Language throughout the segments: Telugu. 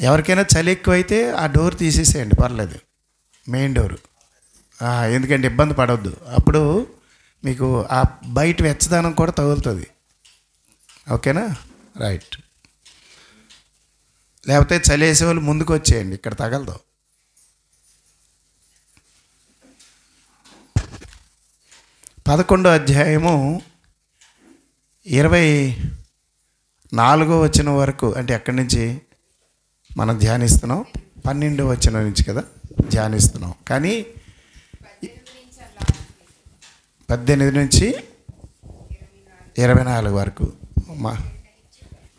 ఎవరికైనా చలి ఎక్కువైతే ఆ డోర్ తీసేసేయండి, పర్లేదు, మెయిన్ డోరు. ఎందుకంటే ఇబ్బంది పడవద్దు. అప్పుడు మీకు ఆ బయట వెచ్చదనం కూడా తగులుతుంది. ఓకేనా? రైట్. లేకపోతే చలి వేసేవాళ్ళు ముందుకు వచ్చేయండి, ఇక్కడ తగలదు. పదకొండో అధ్యాయము 24వ వచనం వరకు, అంటే ఎక్కడి నుంచి మనం ధ్యానిస్తున్నాం? 12వ వచనం నుంచి కదా ధ్యానిస్తున్నాం. కానీ 18 నుంచి 24 వరకు,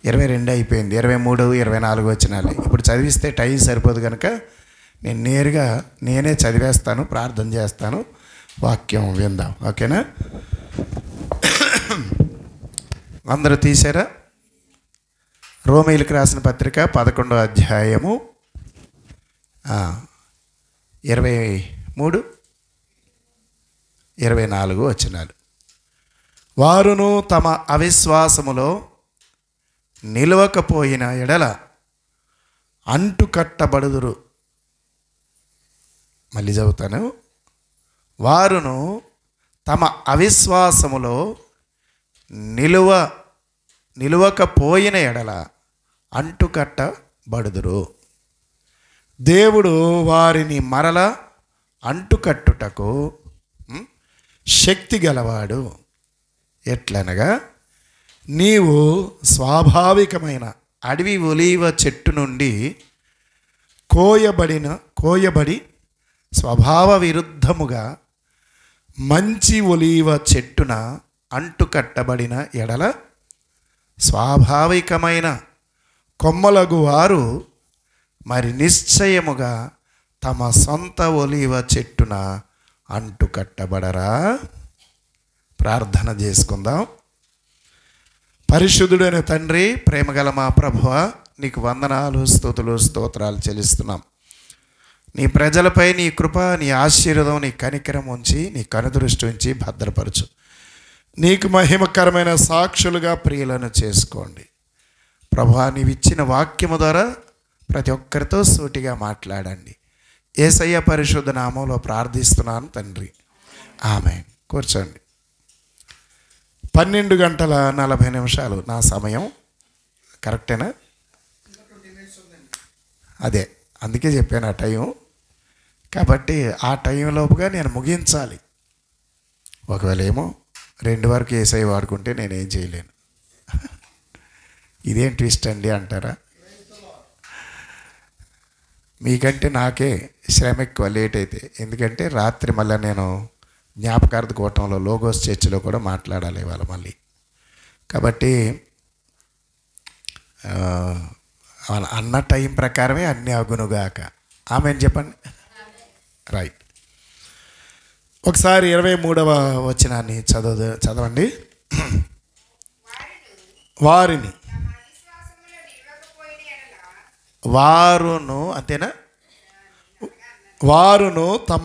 22 అయిపోయింది, 23, 24 వచనాలు. ఇప్పుడు చదివిస్తే టైం సరిపోదు కనుక నేను నేనే చదివేస్తాను, ప్రార్థన చేస్తాను, వాక్యం విందాం. ఓకేనా? అందరూ తీసారా? రోమీయులకు రాసిన పత్రిక 11వ అధ్యాయము 23, 24 వచనాలు. వారును తమ అవిశ్వాసములో నిలవకపోయిన ఎడల అంటుకట్టబడుదురు. మళ్ళీ చదువుతాను. వారును తమ అవిశ్వాసములో నిలువకపోయిన ఎడల అంటుకట్టబడుదురు. దేవుడు వారిని మరల అంటుకట్టుటకు శక్తి గలవాడు. ఎట్లనగా, నీవు స్వాభావికమైన అడవి ఒలీవ చెట్టు నుండి కోయబడి స్వభావ విరుద్ధముగా మంచి ఒలీవ చెట్టున అంటుకట్టబడిన ఎడల స్వాభావికమైన కొమ్మలగు వారు మరి నిశ్చయముగా తమ సొంత ఒలీవ చెట్టున అంటుకట్టబడరా? ప్రార్థన చేసుకుందాం. పరిశుద్ధుడైన తండ్రి, ప్రేమగల మా ప్రభువా, నీకు వందనాలు, స్తుతులు, స్తోత్రాలు చెల్లిస్తున్నాం. నీ ప్రజలపై నీ కృప, నీ ఆశీర్వాదం, నీ కనికరం ఉంచి, నీ కనుదృష్టి ఉంచి భద్రపరచు. నీకు మహిమకరమైన సాక్షులుగా ప్రియులను చేసుకోండి ప్రభువా. నీవిచ్చిన వాక్యము ద్వారా ప్రతి ఒక్కరితో సూటిగా మాట్లాడండి. యేసయ్య పరిశుద్ధ నామంలో ప్రార్థిస్తున్నాను తండ్రి, ఆమేన్. కూర్చోండి. 12:40 నా సమయం. కరెక్టేనా? అదే, అందుకే చెప్పాను ఆ టైం. కాబట్టి ఆ టైంలోపుగా నేను ముగించాలి. ఒకవేళ ఏమో 2 వరకు యేసయ్య వాడుకుంటే నేనేం చేయలేను. ఇదేం ట్విస్ట్ అండి అంటారా? మీకంటే నాకే శ్రమ ఎక్కువ లేట్ అయితే. ఎందుకంటే రాత్రి మళ్ళీ నేను జ్ఞాపకార్థ కూటంలో లోగోస్ చర్చిలో కూడా మాట్లాడాలి ఇవాళ మళ్ళీ. కాబట్టి అన్న టైం ప్రకారమే అన్నీ అగునుగాక. ఆమెను చెప్పండి. రైట్. ఒకసారి 23వ వచనాన్ని చదవండి. వారును అంతేనా? వారును తమ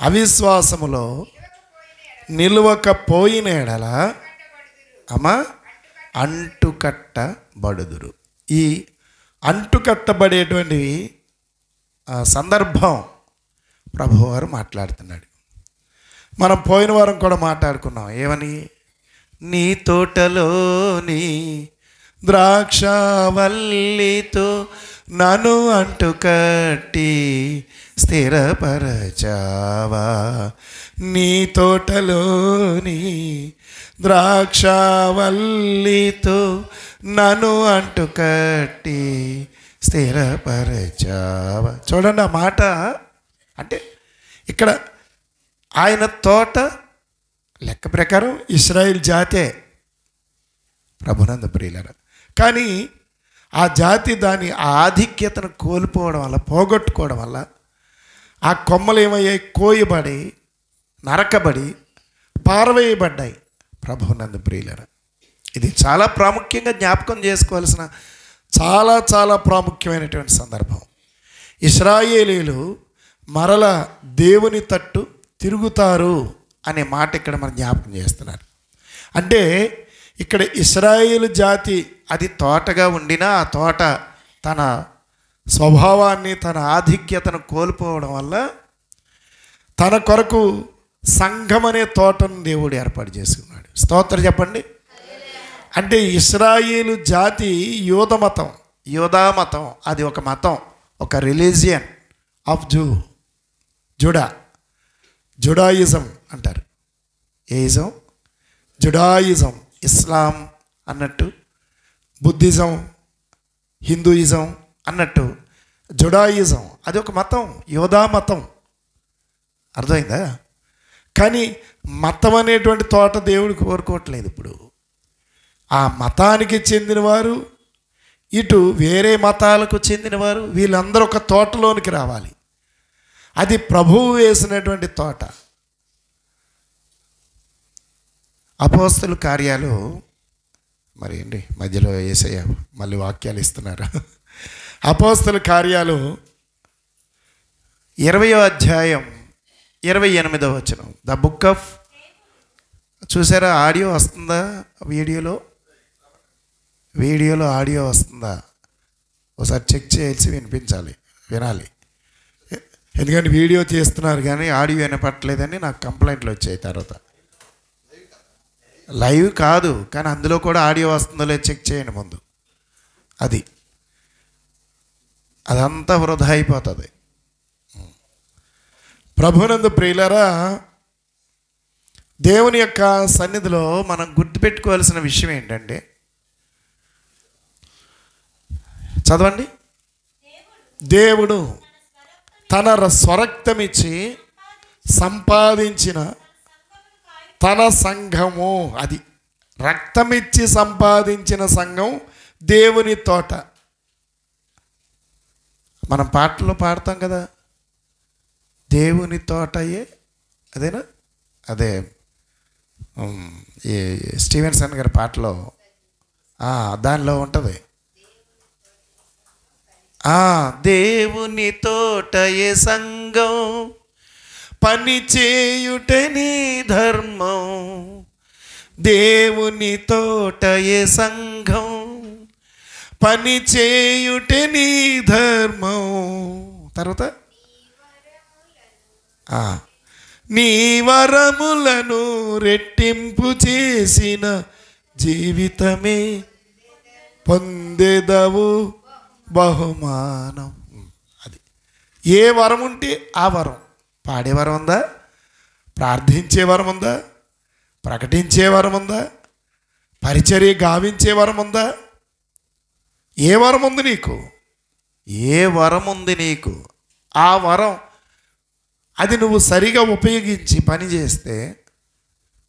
అవిశ్వాసములో నిలవకపోయిన ఎడల అంటుకట్టబడుదురు. ఈ అంటుకట్టబడేటువంటి సందర్భం ప్రభువారు మాట్లాడుతున్నాడు. మనం పోయిన వారం కూడా మాట్లాడుకున్నాం. ఏమని? నీ తోటలోని ద్రాక్షవల్లితో నన్ను అంటుకట్టి స్థిరపరచావా. నీ తోటలోని ద్రాక్షవల్లితో నన్ను అంటుకట్టి స్థిరపరచావా. చూడండి ఆ మాట. అంటే ఇక్కడ ఆయన తోట లెక్క ప్రకారం ఇశ్రాయేల్ జాతే ప్రభునందు ప్రియులారా. కానీ ఆ జాతి దాని ఆధిక్యతను కోల్పోవడం వల్ల, పోగొట్టుకోవడం వల్ల ఆ కొమ్మలు ఏమయ్యాయి? కోయబడి, నరకబడి, పారవేయబడ్డాయి. ప్రభునందు ప్రియులారా, ఇది చాలా ప్రాముఖ్యంగా జ్ఞాపకం చేసుకోవాల్సిన చాలా చాలా ప్రాముఖ్యమైనటువంటి సందర్భం. ఇశ్రాయేలీలు మరల దేవుని తట్టు తిరుగుతారు అనే మాట ఇక్కడ మనం జ్ఞాపకం చేస్తున్నారు. అంటే ఇక్కడ ఇశ్రాయేలు జాతి అది తోటగా ఉండినా ఆ తోట తన స్వభావాన్ని, తన ఆధిక్యతను కోల్పోవడం వల్ల తన కొరకు సంఘం అనే తోటను దేవుడు ఏర్పాటు చేసుకున్నాడు. స్తోత్రం చెప్పండి. అంటే ఇశ్రాయేలు జాతి యూదా మతం అది ఒక మతం, ఒక రిలీజియన్ ఆఫ్ జుడాయిజం అంటారు. ఏయిజం, జుడాయిజం, ఇస్లాం అన్నట్టు, బుద్ధిజం, హిందూయిజం అన్నట్టు జుడాయిజం అది ఒక మతం, యూదా మతం. అర్థమైందా? కానీ మతం అనేటువంటి తోట దేవుడు కోరుకోవట్లేదు. ఇప్పుడు ఆ మతానికి చెందినవారు, ఇటు వేరే మతాలకు చెందినవారు, వీళ్ళందరూ ఒక తోటలోనికి రావాలి. అది ప్రభువు వేసినటువంటి తోట. అపోస్తల కార్యాలు మరి ఏంటి మధ్యలో యేసయ్య మళ్ళీ వాక్యాలు ఇస్తున్నారు. అపోస్తల కార్యాలు 20వ అధ్యాయం 28వ వచనం. ద బుక్ ఆఫ్, చూసారా ఆడియో వస్తుందా? వీడియోలో ఆడియో వస్తుందా? ఒకసారి చెక్ చేసి వినాలి. ఎందుకంటే వీడియో చేస్తున్నారు కానీ ఆడియో వినపట్టలేదని నాకు కంప్లైంట్లు వచ్చాయి. తర్వాత లైవ్ కాదు కానీ అందులో కూడా ఆడియో వస్తుందో లేదు చెక్ చేయండి ముందు. అదంతా వృధా అయిపోతుంది. ప్రభునందు ప్రియులారా, దేవుని యొక్క సన్నిధిలో మనం గుర్తుపెట్టుకోవాల్సిన విషయం ఏంటంటే, చదవండి, దేవుడు తన స్వరక్తమిచ్చి సంపాదించిన తన సంఘము, అది రక్తమిచ్చి సంపాదించిన సంఘం దేవుని తోట. మనం పాటల్లో పాడతాం కదా, దేవుని తోటయే, అదేనా? అదే ఈ స్టీవెన్సన్ గారి పాటలో దానిలో ఉంటుంది, దేవుని తోటయే సంఘం, పని చేయుటే నీ ధర్మం. దేవుని తోటయే సంఘం, పని చేయుటే నీ ధర్మం. తర్వాత నీ వరములను రెట్టింపు చేసిన జీవితమే పొందెదవు బహుమానం. అది ఏ వరం ఉంటే ఆ వరం. పాడే వరం ఉందా? ప్రార్థించే వరం ఉందా? ప్రకటించే వరం ఉందా? పరిచర్య గావించే వరం ఉందా? ఏ వరం ఉంది నీకు? ఏ వరం ఉంది నీకు? ఆ వరం అది నువ్వు సరిగా ఉపయోగించి పని చేస్తే,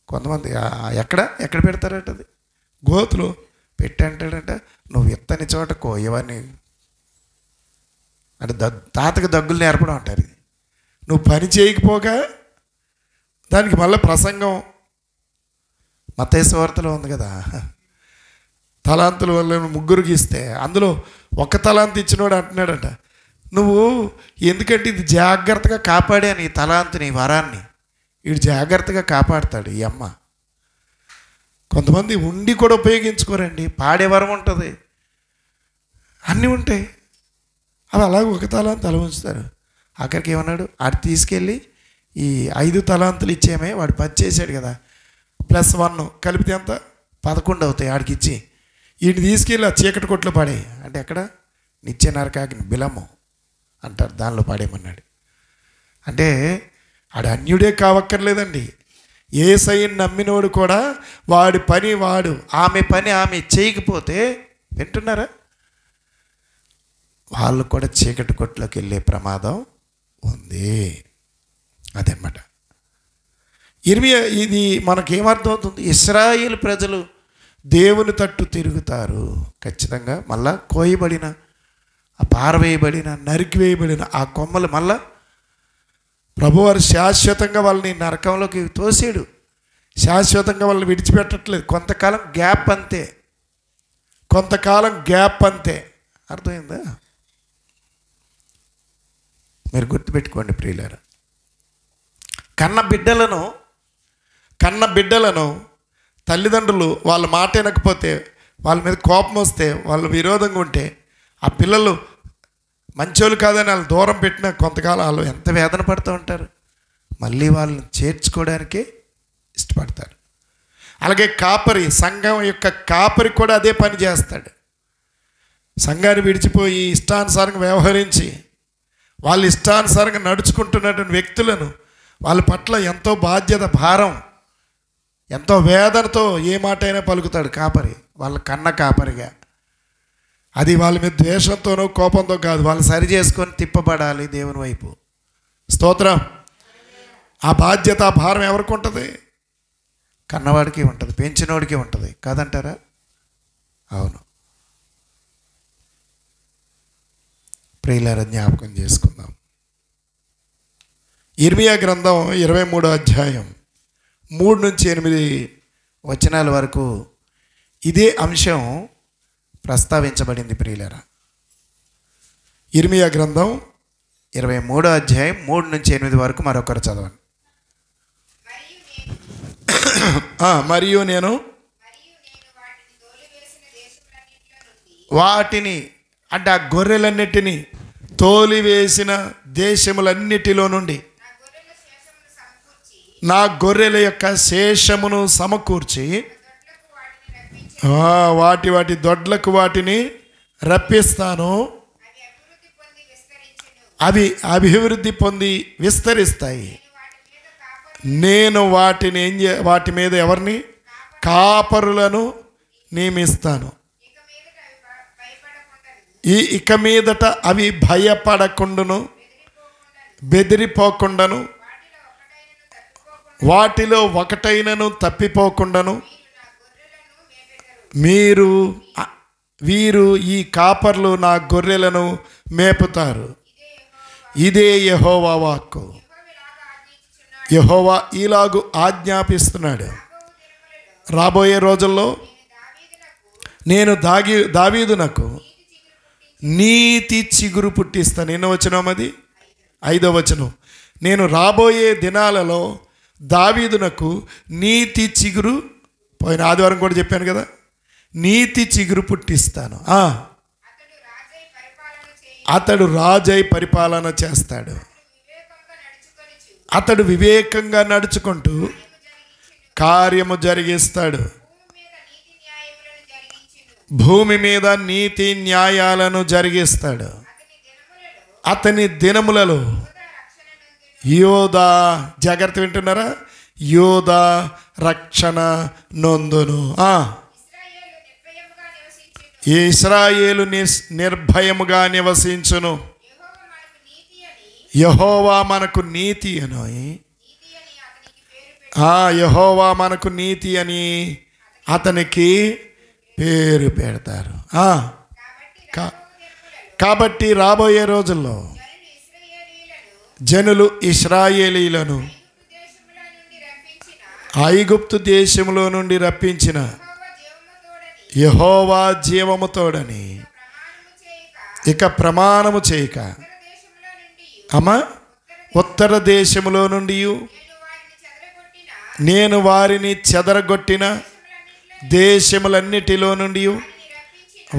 కొంతమంది ఎక్కడ పెడతారట, అది గోతులు పెట్టంటాడంట. నువ్వు ఎత్తని చోట కోయవని అంటే తాతకి దగ్గులు నేర్పడం అంటారు. ఇది నువ్వు పని చేయకపోగా దానికి మళ్ళీ ప్రసంగం. మత్తయి సువార్తలో ఉంది కదా, తలాంతుల వల్ల ముగ్గురికి ఇస్తే అందులో ఒక తలాంతు ఇచ్చినోడు అంటున్నాడట, నువ్వు ఎందుకంటే ఇది జాగ్రత్తగా కాపాడాను, ఈ తలాంతుని, వరాన్ని వీడు జాగ్రత్తగా కాపాడుతాడు ఈ అమ్మ. కొంతమంది ఉండి కూడా ఉపయోగించుకోరండి. పాడే వరం ఉంటుంది, అన్నీ ఉంటాయి, అవి అలాగే ఒక తలాంతు తల ఉంచుతారు. అక్కడికి ఏమన్నాడు, ఆడు తీసుకెళ్ళి ఈ 5 తలాంతులు ఇచ్చేమే, వాడు 10 చేశాడు కదా, +1 కలిపితే ఎంత 11 అవుతాయి. ఆడికి ఇచ్చి వీడిని తీసుకెళ్ళి ఆ చీకటి కొట్లో పాడే అంటే, ఎక్కడ నిత్య నరకాగ్ని బిలము అంటారు, దానిలో పాడేమన్నాడు. అంటే ఆడు అన్యుడే కావక్కర్లేదండి. యేసయ్యను నమ్మినోడు కూడా వాడి పని వాడు, ఆమె పని ఆమె చేయకపోతే, వింటున్నారా, వాళ్ళు కూడా చీకటి కొట్లోకి వెళ్ళే ప్రమాదం ఉంది. అదన్నమాట. ఇది మనకేమర్థం అవుతుంది? ఇశ్రాయేలు ప్రజలు దేవుని తట్టు తిరుగుతారు ఖచ్చితంగా. మళ్ళా కోయబడిన, పారవేయబడిన, నరికివేయబడిన ఆ కొమ్మలు మళ్ళా ప్రభువారు శాశ్వతంగా వాళ్ళని నరకంలోకి తోసాడు. శాశ్వతంగా వాళ్ళని విడిచిపెట్టట్లేదు. కొంతకాలం గ్యాప్ అంతే, కొంతకాలం గ్యాప్ అంతే. అర్థమైందా? మీరు గుర్తుపెట్టుకోండి ప్రియులారా. కన్న బిడ్డలను తల్లిదండ్రులు వాళ్ళ మాట వినకపోతే, వాళ్ళ మీద కోపం వస్తే, వాళ్ళు విరోధంగా ఉంటే, ఆ పిల్లలు మంచోళ్ళు కాదని వాళ్ళు దూరం పెట్టిన కొంతకాలం వాళ్ళు ఎంత వేదన పడుతూ ఉంటారు. మళ్ళీ వాళ్ళని చేర్చుకోవడానికే ఇష్టపడతారు. అలాగే కాపరి, సంఘం యొక్క కాపరి కూడా అదే పని చేస్తాడు. సంఘాన్ని విడిచిపోయి ఇష్టానుసారంగా వ్యవహరించి వాళ్ళు ఇష్టానుసారంగా నడుచుకుంటున్నటువంటి వ్యక్తులను వాళ్ళ పట్ల ఎంతో బాధ్యత, భారం, ఎంతో వేదనతో ఏ మాట అయినా పలుకుతాడు కాపరి, వాళ్ళ కన్న కాపరిగా. అది వాళ్ళ మీద ద్వేషంతోనో కోపంతో కాదు, వాళ్ళు సరి చేసుకొని తిప్పబడాలి దేవుని వైపు. స్తోత్రం. ఆ బాధ్యత, ఆ భారం ఎవరికి ఉంటుంది? కన్నవాడికి ఉంటుంది, పెంచినోడికి ఉంటుంది, కాదంటారా? అవును. ప్రియులారా, జ్ఞాపకం చేసుకుందాం. ఇర్మియా గ్రంథం 23వ అధ్యాయం 3-8 వచనాల వరకు ఇదే అంశం ప్రస్తావించబడింది. ప్రియులారా, ఇర్మియా గ్రంథం 23వ అధ్యాయం 3-8 వరకు మరొకరు చదవండి. మరియు నేను వాటిని, అంటే ఆ గొర్రెలన్నిటినీ తోలివేసిన దేశములన్నిటిలో నుండి నా గొర్రెల యొక్క శేషమును సమకూర్చి వాటి దొడ్లకు వాటిని రప్పిస్తాను. అవి అభివృద్ధి పొంది విస్తరిస్తాయి. నేను వాటి మీద ఎవరిని? కాపరులను నియమిస్తాను. ఇక మీదట అవి భయపడకుండాను, బెదిరిపోకుండాను, వాటిలో ఒకటైనను తప్పిపోకుండాను వీరు ఈ కాపర్లు నా గొర్రెలను మేపుతారు. ఇదే యెహోవా వాక్కు. యెహోవా ఇలాగు ఆజ్ఞాపిస్తున్నాడు. రాబోయే రోజుల్లో నేను దావీదునకు నీతి చిగురు పుట్టిస్తాను. ఎన్నో వచనం అది? 5వ వచనం. నేను రాబోయే దినాలలో దావీదునకు నీతి చిగురు, పోయిన ఆదివారం కూడా చెప్పాను కదా, నీతి చిగురు పుట్టిస్తాను. అతడు రాజై పరిపాలన చేస్తాడు. అతడు వివేకంగా నడుచుకుంటూ కార్యము జరిగిస్తాడు. భూమి మీద నీతి న్యాయాలను జరిగిస్తాడు. అతని దినములలో యోధా, జాగ్రత్త వింటున్నారా? యోధా రక్షణ నొందును. ఇశ్రాయేలు నిర్భయముగా నివసించును. యెహోవా మనకు నీతి అని, యెహోవా మనకు నీతి అని అతనికి పేరు పెడతారు. కాబట్టి రాబోయే రోజుల్లో జనులు ఇశ్రాయేలీలను ఐగుప్తు దేశంలో నుండి రప్పించిన యెహోవా జీవముతోడని ఇక ప్రమాణము చేయక, ఉత్తర దేశములో నుండి నేను వారిని చెదరగొట్టిన దేశములన్నిటిలో నుండి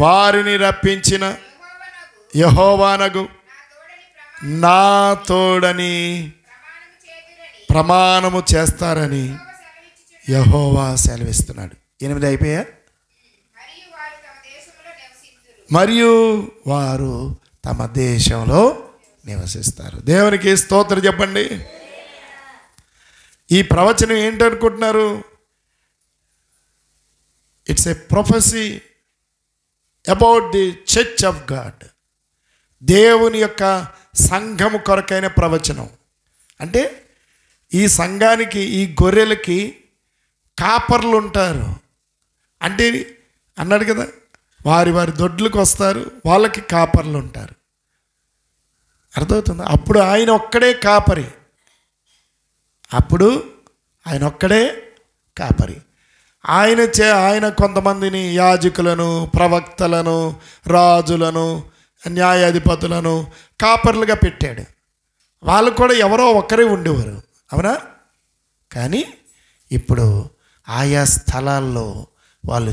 వారిని రప్పించిన యెహోవానగు నా తోడని ప్రమాణము చేస్తారని యెహోవా సెలవిస్తున్నాడు. 8 అయిపోయా? మరియు వారు తమ దేశంలో నివసిస్తారు. దేవునికి స్తోత్రం చెప్పండి. ఈ ప్రవచనం ఏంటనుకుంటున్నారు? It's a prophecy about the church of God. దేవుని యొక్క సంఘము కొరకైన ప్రవచనం. అంటే ఈ సంఘానికి, ఈ గొర్రెలకి కాపర్లు ఉంటారు. అంటే అన్నాడు కదా, వారి దొడ్లకు వస్తారు, వాళ్ళకి కాపర్లు ఉంటారు. అర్థమవుతుంది? అప్పుడు ఆయన ఒక్కడే కాపరి. ఆయన కొంతమందిని యాజకులను, ప్రవక్తలను, రాజులను, న్యాయాధిపతులను కాపర్లుగా పెట్టాడు. వాళ్ళు కూడా ఎవరో ఒకరే ఉండేవారు, అవునా? కానీ ఇప్పుడు ఆయా స్థలాల్లో వాళ్ళు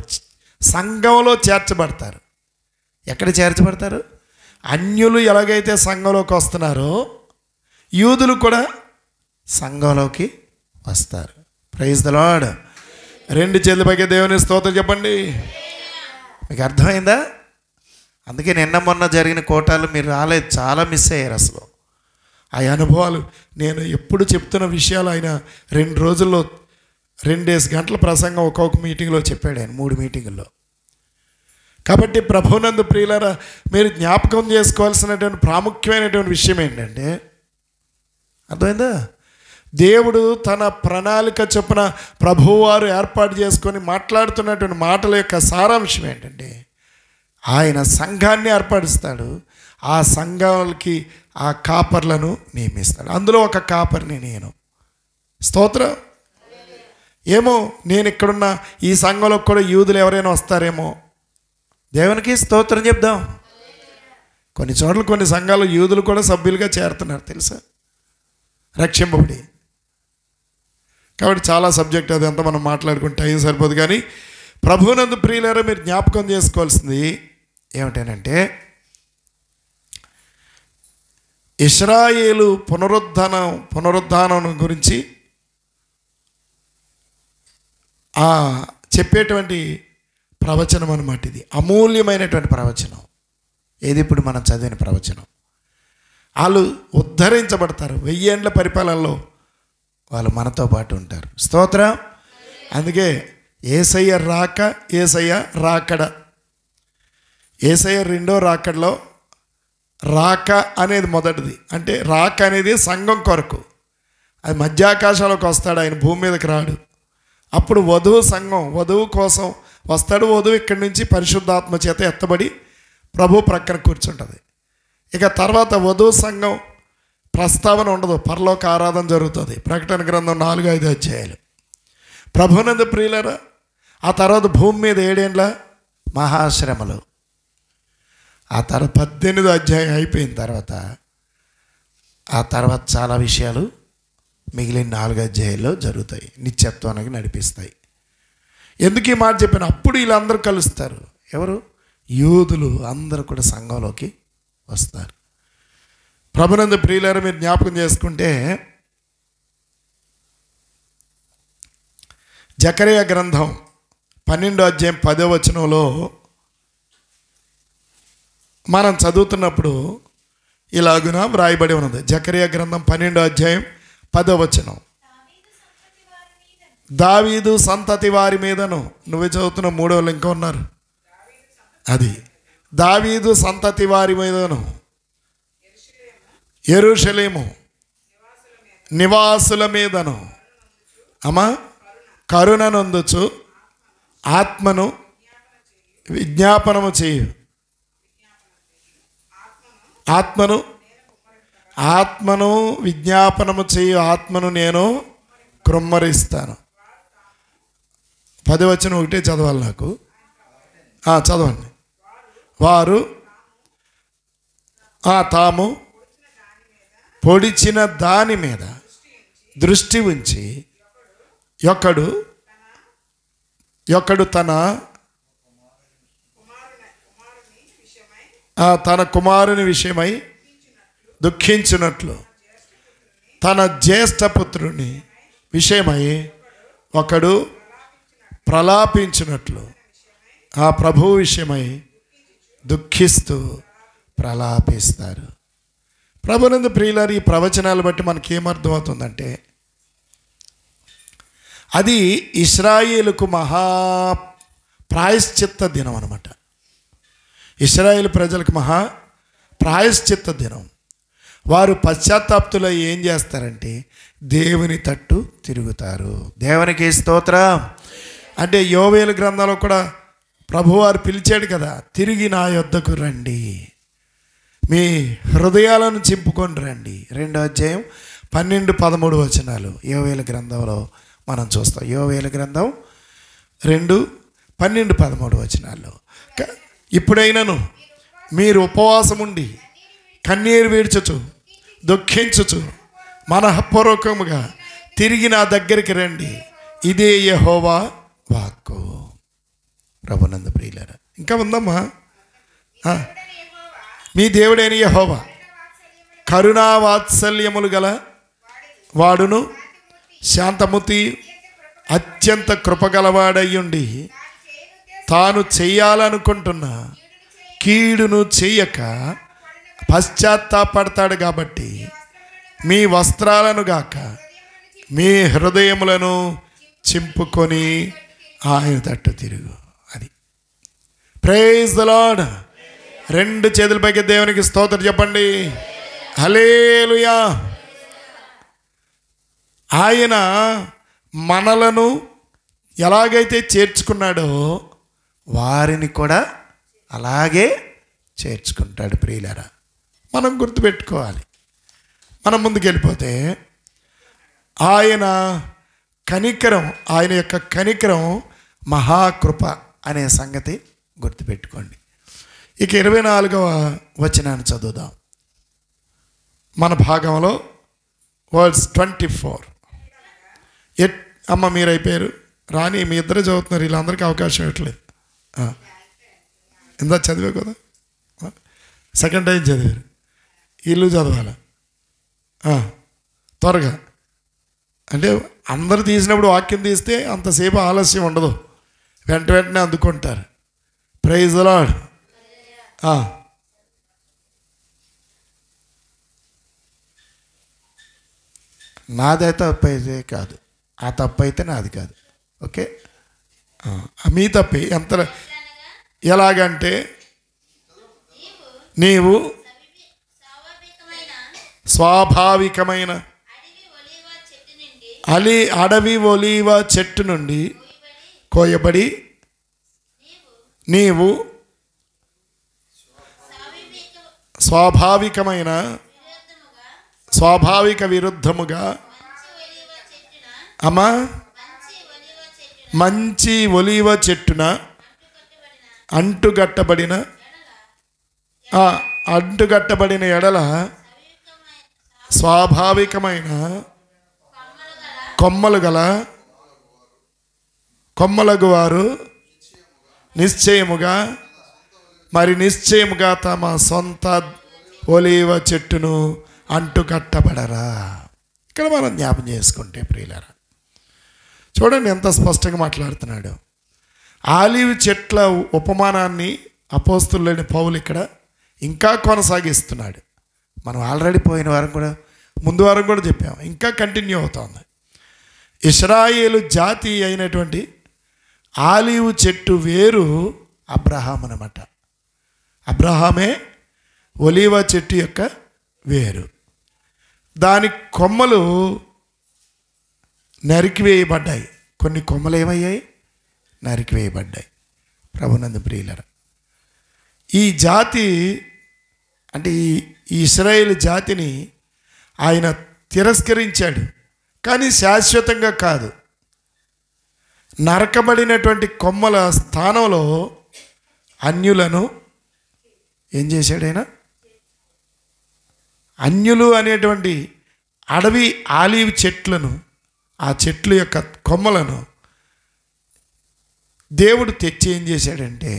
సంఘంలో చేర్చబడతారు. ఎక్కడ చేర్చబడతారు? అన్యులు ఎలాగైతే సంఘంలోకి వస్తున్నారో యూదులు కూడా సంఘంలోకి వస్తారు. Praise the lord. రెండు చేతుల పైకి దేవుని స్తోత్రం చెప్పండి. మీకు అర్థమైందా? అందుకే నిన్న మొన్న జరిగిన కోటాలు మీరు రాలేదు, చాలా మిస్ అయ్యారు. అసలు ఆ అనుభవాలు నేను ఎప్పుడు చెప్తున్న విషయాలు ఆయన 2 రోజుల్లో 2 గంటల ప్రసంగం ఒక్కొక్క మీటింగ్లో చెప్పాడు ఆయన, 3 మీటింగుల్లో. కాబట్టి ప్రభువునందు ప్రియులారా, మీరు జ్ఞాపకం చేసుకోవాల్సినటువంటి ప్రాముఖ్యమైనటువంటి విషయం ఏంటంటే, అర్థమైందా? దేవుడు తన ప్రణాళిక చొప్పున ప్రభువారు ఏర్పాటు చేసుకొని మాట్లాడుతున్నటువంటి మాటల యొక్క సారాంశం ఏంటంటే, ఆయన సంఘాన్ని ఏర్పరుస్తాడు, ఆ సంఘాలకి ఆ కాపర్లను నియమిస్తాడు. అందులో ఒక కాపర్ని నేను. స్తోత్రం. ఏమో నేను ఇక్కడున్న ఈ సంఘంలో కూడా యూదులు ఎవరైనా వస్తారేమో, దేవునికి స్తోత్రం చెప్దాం. కొన్ని చోట్ల కొన్ని సంఘాలు యూదులు కూడా సభ్యులుగా చేరుతున్నారు తెలుసా, రక్షింపబడి. కాబట్టి చాలా సబ్జెక్ట్ అది అంతా మనం మాట్లాడుకుంటే టైం సరిపోదు. కానీ ప్రభువునందు ప్రియులారా, మీరు జ్ఞాపకం చేసుకోవాల్సింది ఏమిటనంటే, ఇశ్రాయేలు పునరుద్ధానం గురించి చెప్పేటువంటి ప్రవచనం అన్నమాట. ఇది అమూల్యమైనటువంటి ప్రవచనం. ఏది ఇప్పుడు మనం చదివిన ప్రవచనం. వాళ్ళు ఉద్ధరించబడతారు. 1000 ఏండ్ల పరిపాలనలో వాళ్ళు మనతో పాటు ఉంటారు. స్తోత్రం. అందుకే యేసయ్య రాక, యేసయ్య రాకడ. యేసయ్య రెండో రాకడలో రాక అనేది మొదటిది. అంటే రాక అనేది సంఘం కొరకు, అది మధ్యాకాశాలకు వస్తాడు, ఆయన భూమి మీదకి రాడు. అప్పుడు వధువు సంఘం వధువు కోసం వస్తాడు. వధువు ఇక్కడి నుంచి పరిశుద్ధాత్మ చేత ఎత్తబడి ప్రభు ప్రక్కన కూర్చుంటుంది. ఇక తర్వాత వధువు సంఘం ప్రస్తావన ఉండదు, పరలోక ఆరాధన జరుగుతుంది. ప్రకటన గ్రంథం 4-5 అధ్యాయాలు. ప్రభునందు ప్రియులారా, ఆ తర్వాత భూమి మీద 7 ఏండ్ల మహాశ్రమలు. ఆ తర్వాత 18వ అధ్యాయం అయిపోయిన తర్వాత ఆ తర్వాత చాలా విషయాలు మిగిలిన 4 అధ్యాయాల్లో జరుగుతాయి, నిత్యత్వానికి నడిపిస్తాయి. ఎందుకు ఈ మాట చెప్పాను? అప్పుడు వీళ్ళందరూ కలుస్తారు. ఎవరు? యూదులు అందరూ కూడా సంఘంలోకి వస్తారు. ప్రభునందు ప్రియులారా, మీరు జ్ఞాపకం చేసుకుంటే జకరియా గ్రంథం 12వ అధ్యాయం 10వ వచనంలో మనం చదువుతున్నప్పుడు ఇలాగున వ్రాయబడి ఉన్నది. జకరియా గ్రంథం 12వ అధ్యాయం 10వ వచనం. దావీదు సంతతి వారి మీదను. నువ్వే చదువుతున్న 3వ ఇంకా ఉన్నారు. అది దావీదు సంతతి వారి మీదను యెరూషలేము నివాసుల మీదను అమ్మా కరుణనొందుచు ఆత్మను విజ్ఞాపనము చేయు. ఆత్మను విజ్ఞాపనము చేయు. ఆత్మను నేను కృమ్మరిస్తాను. 10వ వచనం ఒకటే చదవాలి నాకు. చదవండి. వారు తాము పొడిచిన దాని మీద దృష్టి ఉంచి యొక్కడు తన కుమారుని విషయమై దుఃఖించినట్లు, తన జ్యేష్ఠపుత్రుని విషయమై ఒకడు ప్రలాపించినట్లు, ఆ ప్రభువు విషయమై దుఃఖిస్తూ ప్రలాపిస్తారు. ప్రభునందు ప్రియులారు, ఈ ప్రవచనాలు బట్టి మనకేమర్థమవుతుందంటే, అది ఇశ్రాయేలుకు మహా ప్రాయశ్చిత్త దినం అన్నమాట. ఇశ్రాయేలు ప్రజలకు మహా ప్రాయశ్చిత్త దినం. వారు పశ్చాత్తాప్తులో ఏం చేస్తారంటే దేవుని తట్టు తిరుగుతారు. దేవునికి స్తోత్రం. అంటే యోవేలు గ్రంథంలో కూడా ప్రభువారు పిలిచాడు కదా, తిరిగి నా యొద్దకు రండి, మీ హృదయాలను చింపుకొని రండి. 2వ అధ్యాయం 12-13 వచనాలు యోవేలు గ్రంథంలో మనం చూస్తాం. యోవేలు గ్రంథం 2:12-13 వచనాల్లో, ఇప్పుడైనను మీరు ఉపవాసం ఉండి కన్నీరు విడ్చుచు దుఃఖించుచు మనఃపూర్వకముగా తిరిగి నా దగ్గరికి రండి. ఇదే యెహోవా వాక్కు. ప్రభునందు ప్రియులారా, ఇంకా ఉందమ్మా. మీ దేవుడైన యెహోవా కరుణా వాత్సల్యములు గల వాడును, శాంతమూర్తి, అత్యంత కృపగలవాడయ్యుండి తాను చెయ్యాలనుకుంటున్న కీడును చెయ్యక పశ్చాత్తాపడతాడు. కాబట్టి మీ వస్త్రాలను గాక మీ హృదయములను చింపుకొని ఆయన తట్టు తిరుగు. అది ప్రైజ్ ద లార్డ్. రెండు చేతుల పైకి దేవునికి స్తోత్రం చెప్పండి. హల్లెలూయా. ఆయన మనలను ఎలాగైతే చేర్చుకున్నాడో వారిని కూడా అలాగే చేర్చుకుంటాడు. ప్రియులారా, మనం గుర్తుపెట్టుకోవాలి. మనం ముందుకెళ్ళిపోతే ఆయన కనికరం, ఆయన యొక్క కనికరం మహాకృప అనే సంగతి గుర్తుపెట్టుకోండి. ఇక 24వ వచనాన్ని చదువుదాం. మన భాగంలో వర్స్ 24. అమ్మ మీరు అయిపోయారు, రాని మీ ఇద్దరే చదువుతున్నారు, వీళ్ళందరికీ అవకాశం ఇవ్వట్లేదు. ఇందా చదివే కదా, సెకండ్ టైం చదివారు, వీళ్ళు చదవాలి త్వరగా. అంటే అందరు తీసినప్పుడు వాక్యం తీస్తే అంతసేపు ఆలస్యం ఉండదు, వెంటనే అందుకుంటారు. Praise the lord. నాదైతే తప్పు అయితే కాదు, ఆ తప్పు అయితే నాది కాదు. ఓకే, మీ తప్పే. ఎంత ఎలాగంటే నీవు స్వాభావికమైన అడవి ఒలీవ చెట్టు నుండి కోయబడి నీవు స్వాభావిక విరుద్ధముగా అమ్మా మంచి ఒలీవ చెట్టున అంటుగట్టబడిన ఎడల స్వాభావికమైన కొమ్మలగు వారు నిశ్చయముగా తమ సొంత ఒలీవ చెట్టును అంటుకట్టబడరా. ఇక్కడ మనం జ్ఞాపం చేసుకుంటే ప్రియులారా, చూడండి ఎంత స్పష్టంగా మాట్లాడుతున్నాడు. ఆలివ్ చెట్ల ఉపమానాన్ని అపోస్తులైన పౌలు ఇక్కడ ఇంకా కొనసాగిస్తున్నాడు. మనం ఆల్రెడీ పోయిన వారం కూడా, ముందు వారం కూడా చెప్పాము, ఇంకా కంటిన్యూ అవుతోంది. ఇశ్రాయేలు జాతి అయినటువంటి ఆలివ్ చెట్టు వేరు అబ్రహాం అన్నమాట. అబ్రహామే ఒలీవ చెట్టు యొక్క వేరు. దాని కొమ్మలు నరికివేయబడ్డాయి. కొన్ని కొమ్మలు ఏమయ్యాయి? నరికివేయబడ్డాయి. ప్రభునందు ప్రియులారా, ఈ జాతి అంటే ఈ ఇశ్రాయేలు జాతిని ఆయన తిరస్కరించాడు, కానీ శాశ్వతంగా కాదు. నరకబడినటువంటి కొమ్మల స్థానంలో అన్యులను ఏం చేశాడు ఆయన? అన్యులు అనేటువంటి అడవి ఆలివ్ చెట్లను, ఆ చెట్ల యొక్క కొమ్మలను దేవుడు తెచ్చి ఏం చేశాడంటే,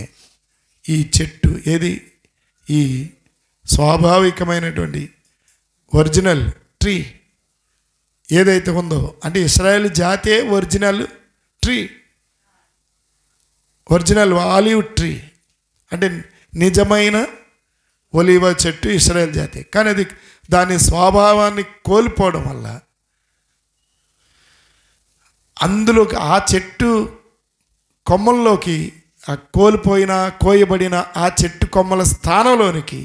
ఈ చెట్టు ఏది, ఈ స్వాభావికమైనటువంటి ఒరిజినల్ ట్రీ ఏదైతే ఉందో, అంటే ఇశ్రాయేల్ జాతే original tree, original olive tree అంటే నిజమైన ఒలీవ చెట్టు ఇశ్రాయేల్ జాతి. కానీ అది దాని స్వభావాన్ని కోల్పోవడం వల్ల అందులోకి, ఆ చెట్టు కొమ్మల్లోకి, ఆ కోయబడిన ఆ చెట్టు కొమ్మల స్థానంలోనికి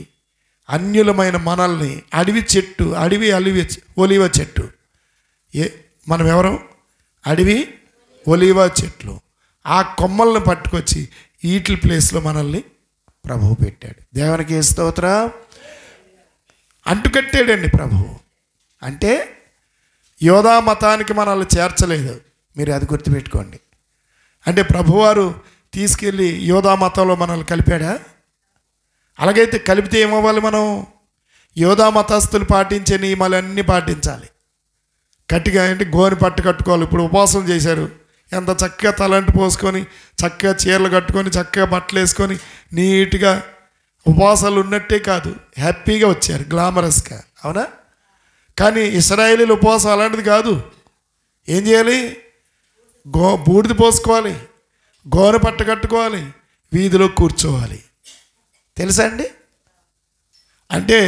అన్యులమైన మనల్ని అడవి ఒలీవ చెట్టు, మనం ఎవరం? అడవి ఒలీవ చెట్లు. ఆ కొమ్మల్ని పట్టుకొచ్చి వీటి ప్లేస్లో మనల్ని ప్రభువు పెట్టాడు. దేవునికి స్తోత్రం. అంటుకట్టాడండి ప్రభువు. అంటే యోధా మతానికి మనల్ని చేర్చలేదు, మీరు అది గుర్తుపెట్టుకోండి. అంటే ప్రభువారు తీసుకెళ్ళి యోధా మతంలో మనల్ని కలిపాడా? అలాగైతే కలిపితే ఏమవ్వాలి? మనం యోధా మతస్థులు పాటించే నియమాలన్నీ పాటించాలి. గట్టిగా అంటే గోని పట్టు కట్టుకోవాలి. ఇప్పుడు ఉపవాసం చేశారు, ఎంత చక్కగా తలంటు పోసుకొని చక్కగా చీరలు కట్టుకొని చక్కగా బట్టలు వేసుకొని నీట్గా ఉపవాసాలు ఉన్నట్టే కాదు, హ్యాపీగా వచ్చారు, గ్లామరస్గా. అవునా? కానీ ఇశ్రాయేలీల ఉపవాసం అలాంటిది కాదు. ఏం చేయాలి? బూడిద పోసుకోవాలి, గోనె పట్ట కట్టుకోవాలి, వీధిలో కూర్చోవాలి. తెలుసా అండి? అంటే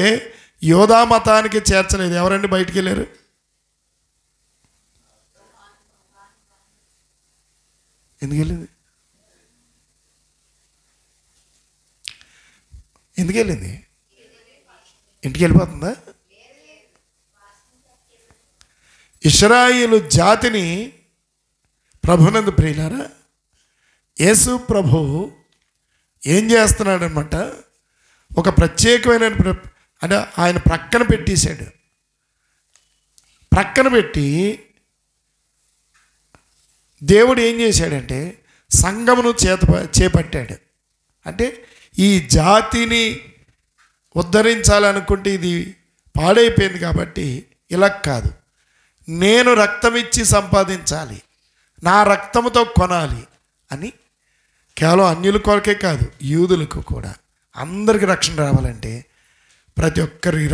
యోధా మతానికి చేర్చలేదు. ఎవరండి బయటికి వెళ్ళారు? ఎందుకు వెళ్ళింది? ఎందుకు వెళ్ళింది? ఇంటికి వెళ్ళిపోతుందా? ఇశ్రాయేలు జాతిని ప్రభునందు ప్రియులారా, యేసు ప్రభు ఏం చేస్తున్నాడనమాట, ఒక ప్రత్యేకమైన అంటే ఆయన ప్రక్కన పెట్టేశాడు. ప్రక్కన పెట్టి దేవుడు ఏం చేశాడంటే సంఘమును చేపట్టాడు. అంటే ఈ జాతిని ఉద్ధరించాలనుకుంటే ఇది పాడైపోయింది కాబట్టి ఇలా కాదు, నేను రక్తం ఇచ్చి సంపాదించాలి, నా రక్తముతో కొనాలి అని కేవలం అన్యుల కొరకే కాదు, యూదులకు కూడా అందరికీ రక్షణ రావాలంటే ప్రతి ఒక్కరి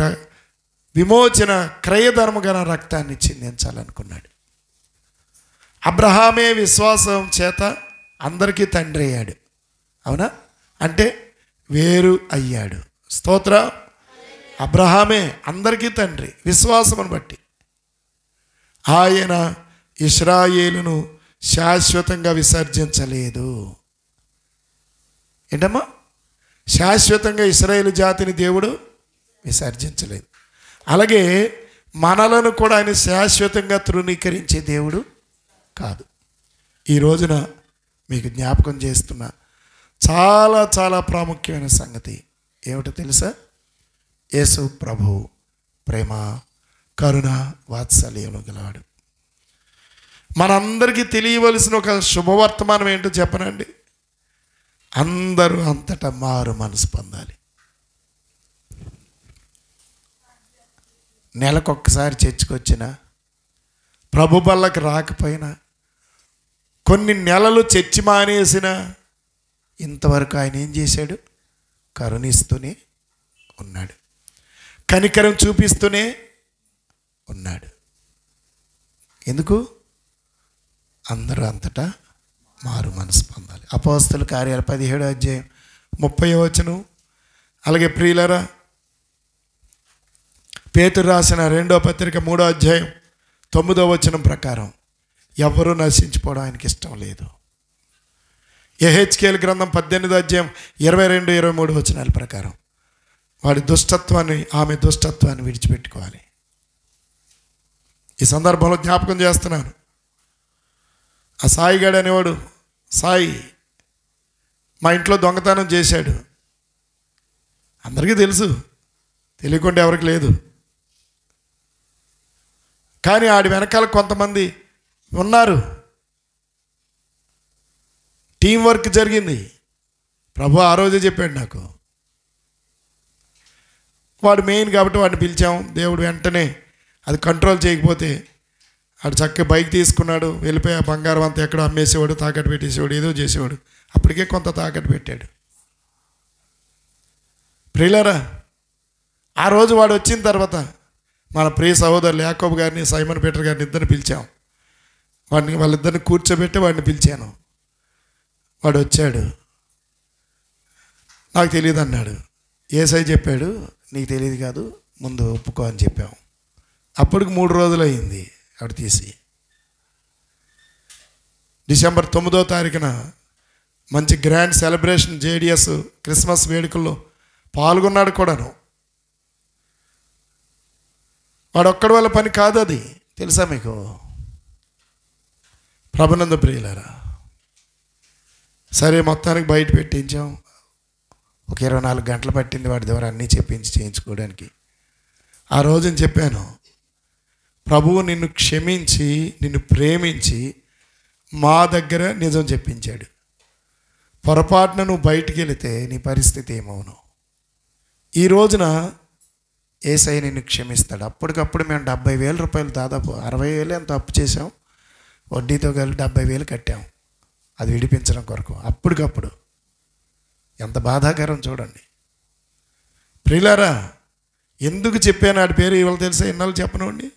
విమోచన క్రయధర్మగల రక్తాన్ని చిందించాలనుకున్నాడు. అబ్రహామే విశ్వాసం చేత అందరికీ తండ్రి అయ్యాడు. అవునా? అంటే వేరు అయ్యాడు. స్తోత్ర. అబ్రహామే అందరికీ తండ్రి విశ్వాసమును బట్టి. ఆయన ఇశ్రాయేలును శాశ్వతంగా విసర్జించలేదు. ఏంటమ్మా? శాశ్వతంగా ఇశ్రాయేలు జాతిని దేవుడు విసర్జించలేదు. అలాగే మనలను కూడా ఆయన శాశ్వతంగా తృణీకరించే దేవుడు కాదు. ఈ రోజున మీకు జ్ఞాపకం చేస్తున్న చాలా చాలా ప్రాముఖ్యమైన సంగతి ఏమిటో తెలుసా? యేసు ప్రభు ప్రేమ, కరుణ, వాత్సల్యం గలవాడు. మనందరికీ తెలియవలసిన ఒక శుభవర్తమానం ఏంటో చెప్పనండి. అందరూ అంతటా మారు మనసు పొందాలి. నెలకొక్కసారి చర్చికొచ్చినా, ప్రభు బళ్ళకి రాకపోయినా, కొన్ని నెలలు చర్చి మానేసిన, ఇంతవరకు ఆయన ఏం చేశాడు? కరుణిస్తూనే ఉన్నాడు, కనికరం చూపిస్తూనే ఉన్నాడు. ఎందుకు? అందరూ అంతటా మారు మనసు పొందాలి. అపోస్తల కార్యాలు 17వ అధ్యాయం 30వ వచనం. అలాగే ప్రియులరా, పేతురు రాసిన 2వ పత్రిక 3వ అధ్యాయం 9వ వచనం ప్రకారం ఎవరూ నశించిపోవడం ఆయనకి ఇష్టం లేదు. యెహెజ్కేలు గ్రంథం 18వ అధ్యాయం 22, 23 వచనాల ప్రకారం వాడి దుష్టత్వాన్ని, ఆమె దుష్టత్వాన్ని విడిచిపెట్టుకోవాలి. ఈ సందర్భంలో జ్ఞాపకం చేస్తున్నాను. ఆ సాయిగాడు అనేవాడు, సాయి మా ఇంట్లో దొంగతనం చేశాడు. అందరికీ తెలుసు, తెలియకుండా ఎవరికి లేదు. కానీ ఆడి వెనకాల కొంతమంది ఉన్నారు. టీం వర్క్ జరిగింది. ప్రభు ఆ రోజే చెప్పాడు నాకు. వాడు మెయిన్ కాబట్టి వాడిని పిలిచాం. దేవుడు వెంటనే అది కంట్రోల్ చేయకపోతే ఆడు చక్కగా బైక్ తీసుకున్నాడు, వెళ్ళిపోయి ఆ బంగారం అంతా ఎక్కడో అమ్మేసేవాడు, తాకట్టు పెట్టేసేవాడు, ఏదో చేసేవాడు. అప్పటికే కొంత తాకట్టు పెట్టాడు. ప్రియులారా, ఆ రోజు వాడు వచ్చిన తర్వాత మన ప్రియ సహోదరులు యాకోబు గారిని, సైమన్ పీటర్ గారిని ఇద్దరిని పిలిచాం. వాళ్ళిద్దరిని కూర్చోబెట్టి వాడిని పిలిచాను. వాడు వచ్చాడు. నాకు తెలియదు అన్నాడు. ఏసై చెప్పాడు, నీకు తెలియదు కాదు, ముందు ఒప్పుకో అని చెప్పాం. అప్పటికి 3 రోజులు అయింది ఆవిడ తీసి. డిసెంబర్ 9వ తారీఖున మంచి గ్రాండ్ సెలబ్రేషన్ జేడిఎస్ క్రిస్మస్ వేడుకల్లో పాల్గొన్నాడు కూడాను. వాడు ఒక్కడి వల్ల పని కాదు అది, తెలుసా మీకు? ప్రభునందు ప్రియులారా, సరే మొత్తానికి బయట పెట్టించాం. ఒక 24 గంటలు పట్టింది వాడి ద్వారా అన్నీ చేయించుకోవడానికి. ఆ రోజున చెప్పాను, ప్రభువు నిన్ను క్షమించి, నిన్ను ప్రేమించి మా దగ్గర నిజం చెప్పించాడు. పొరపాటున నువ్వు బయటికి వెళితే నీ పరిస్థితి ఏమవును? ఈ రోజున యేసయ్య నిన్ను క్షమిస్తాడు. అప్పటికప్పుడు మేము 70,000 రూపాయలు, దాదాపు 60,000 ఎంత అప్పు చేసాం. వడ్డీతో కలిపి 70,000 కట్టాం, అది విడిపించడం కొరకు. అప్పటికప్పుడు ఎంత బాధాకరం చూడండి ప్రియులారా. ఎందుకు చెప్పాను ఆడి పేరు ఇవాళ తెలుసా? ఎన్నాళ్ళు చెప్పనండి.